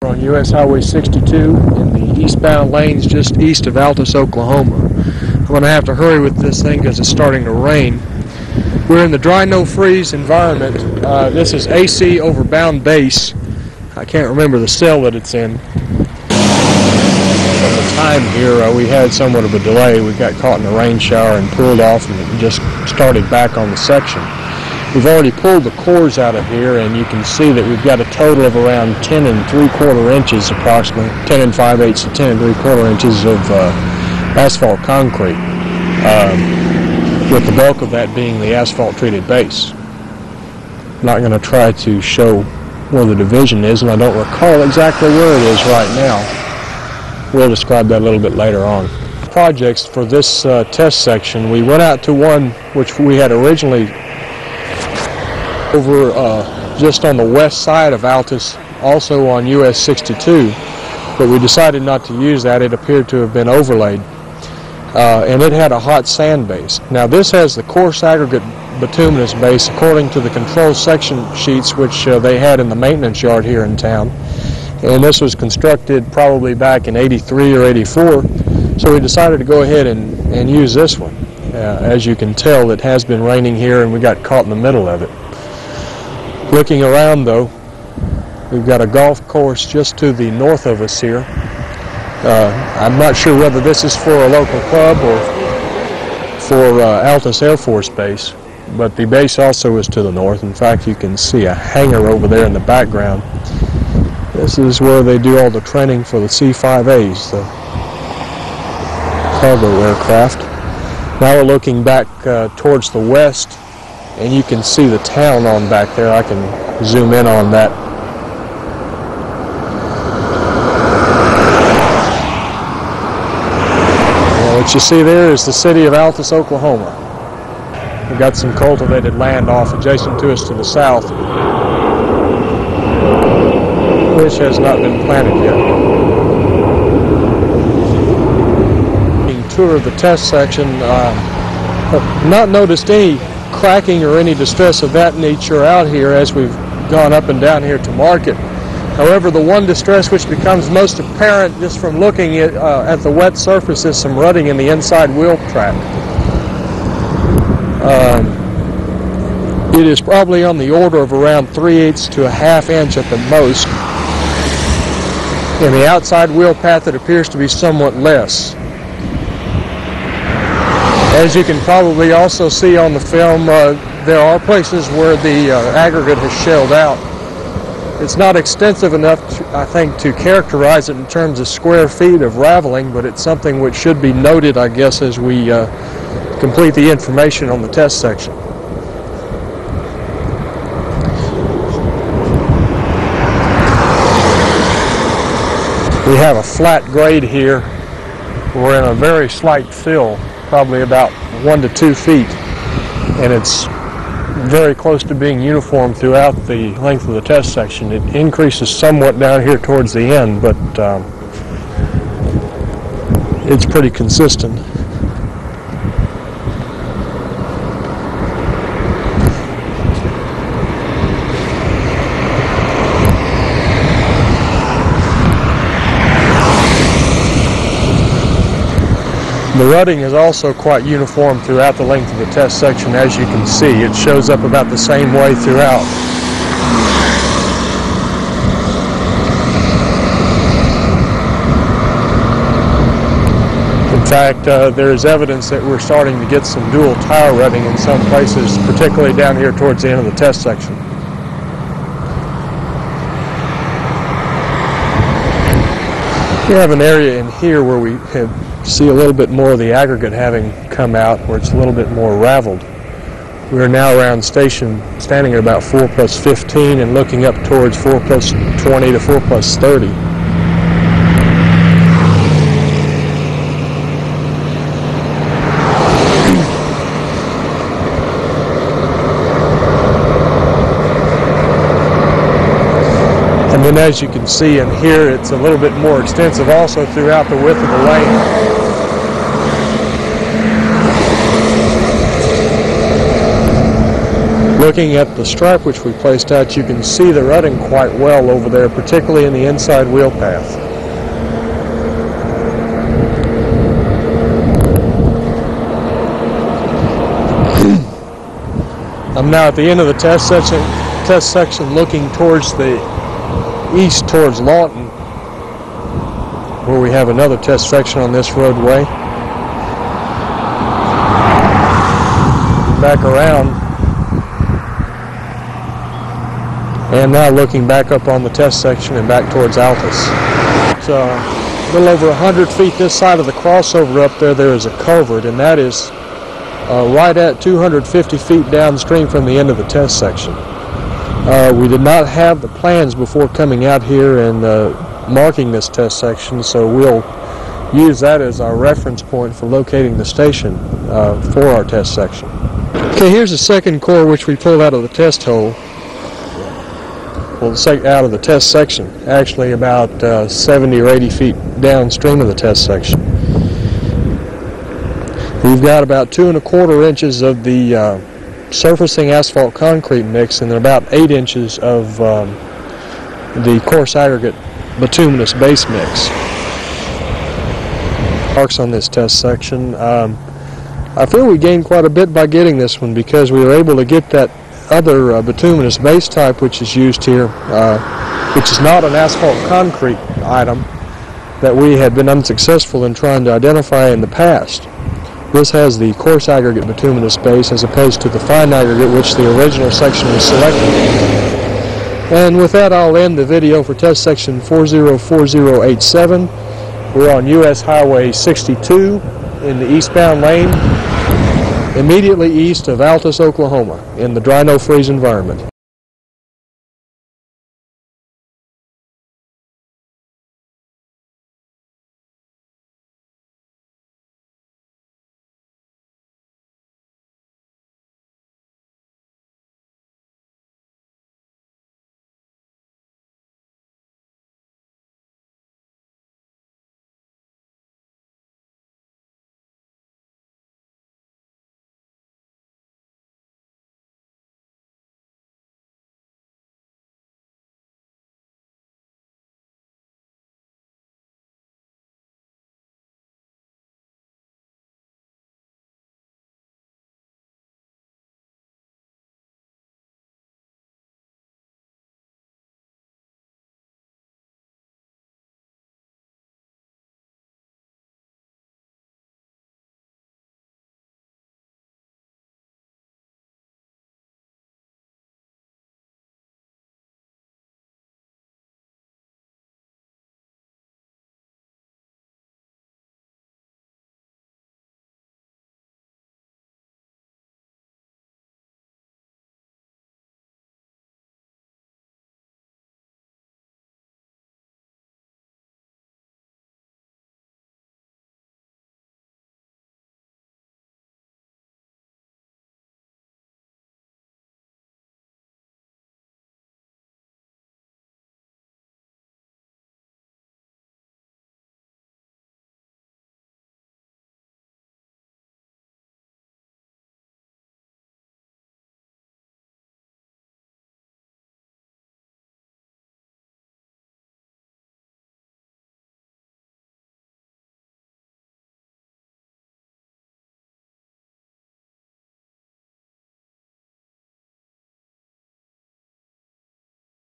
On US Highway 62 in the eastbound lanes just east of Altus, Oklahoma. I'm going to have to hurry with this thing because it's starting to rain. We're in the dry no freeze environment. This is AC over bound base. I can't remember the cell that it's in. At the time here we had somewhat of a delay. We got caught in a rain shower and pulled off and just started back on the section. We've already pulled the cores out of here, and you can see that we've got a total of around 10 3/4 inches approximately, 10 5/8 to 10 3/4 inches of asphalt concrete, with the bulk of that being the asphalt treated base. I'm not going to try to show where the division is, and I don't recall exactly where it is right now. We'll describe that a little bit later on. Projects for this test section, we went out to one which we had originally over just on the west side of Altus, also on US 62, but we decided not to use that. It appeared to have been overlaid, and it had a hot sand base. Now this has the coarse aggregate bituminous base according to the control section sheets which they had in the maintenance yard here in town, and this was constructed probably back in 83 or 84, so we decided to go ahead and use this one. As you can tell, it has been raining here and we got caught in the middle of it. Looking around though, we've got a golf course just to the north of us here. I'm not sure whether this is for a local club or for Altus Air Force Base, but the base also is to the north. In fact, you can see a hangar over there in the background. This is where they do all the training for the C-5As, the cargo aircraft. Now we're looking back towards the west, and you can see the town on back there. I can zoom in on that. And what you see there is the city of Altus, Oklahoma. We've got some cultivated land off adjacent to us to the south, which has not been planted yet. Tour of the test section, not noticed any cracking or any distress of that nature out here as we've gone up and down here to market. However, the one distress which becomes most apparent just from looking at the wet surface is some rutting in the inside wheel track. It is probably on the order of around 3/8 to 1/2 inch at the most. In the outside wheel path, it appears to be somewhat less. As you can probably also see on the film, there are places where the aggregate has shelled out. It's not extensive enough, I think, to characterize it in terms of square feet of raveling, but it's something which should be noted, I guess, as we complete the information on the test section. We have a flat grade here. We're in a very slight fill, probably about 1 to 2 feet, and it's very close to being uniform throughout the length of the test section. It increases somewhat down here towards the end, but it's pretty consistent. The rutting is also quite uniform throughout the length of the test section, as you can see. It shows up about the same way throughout. In fact, there is evidence that we're starting to get some dual tire rutting in some places, particularly down here towards the end of the test section. We have an area in here where we see a little bit more of the aggregate having come out, where it's a little bit more raveled. We are now around station, standing at about 4+15 and looking up towards 4+20 to 4+30. And then as you can see in here, it's a little bit more extensive also throughout the width of the lane. Looking at the stripe which we placed out, you can see the rutting quite well over there, particularly in the inside wheel path. I'm now at the end of the test section looking towards the east towards Lawton, where we have another test section on this roadway. Back around, and now looking back up on the test section and back towards Altus. So a little over 100 feet this side of the crossover up there is a culvert, and that is right at 250 feet downstream from the end of the test section. We did not have the plans before coming out here and marking this test section, so we'll use that as our reference point for locating the station for our test section. Okay, here's the second core which we pulled out of the test hole. Well, out of the test section, actually about 70 or 80 feet downstream of the test section. We've got about 2 1/4 inches of the surfacing asphalt concrete mix and then about 8 inches of the coarse aggregate bituminous base mix. Marks on this test section. I feel we gained quite a bit by getting this one because we were able to get that other bituminous base type which is used here, which is not an asphalt concrete item that we had been unsuccessful in trying to identify in the past. This has the coarse aggregate bituminous base as opposed to the fine aggregate which the original section was selected. And with that, I'll end the video for test section 404087. We're on US Highway 62 in the eastbound lane, immediately east of Altus, Oklahoma, in the dry no-freeze environment.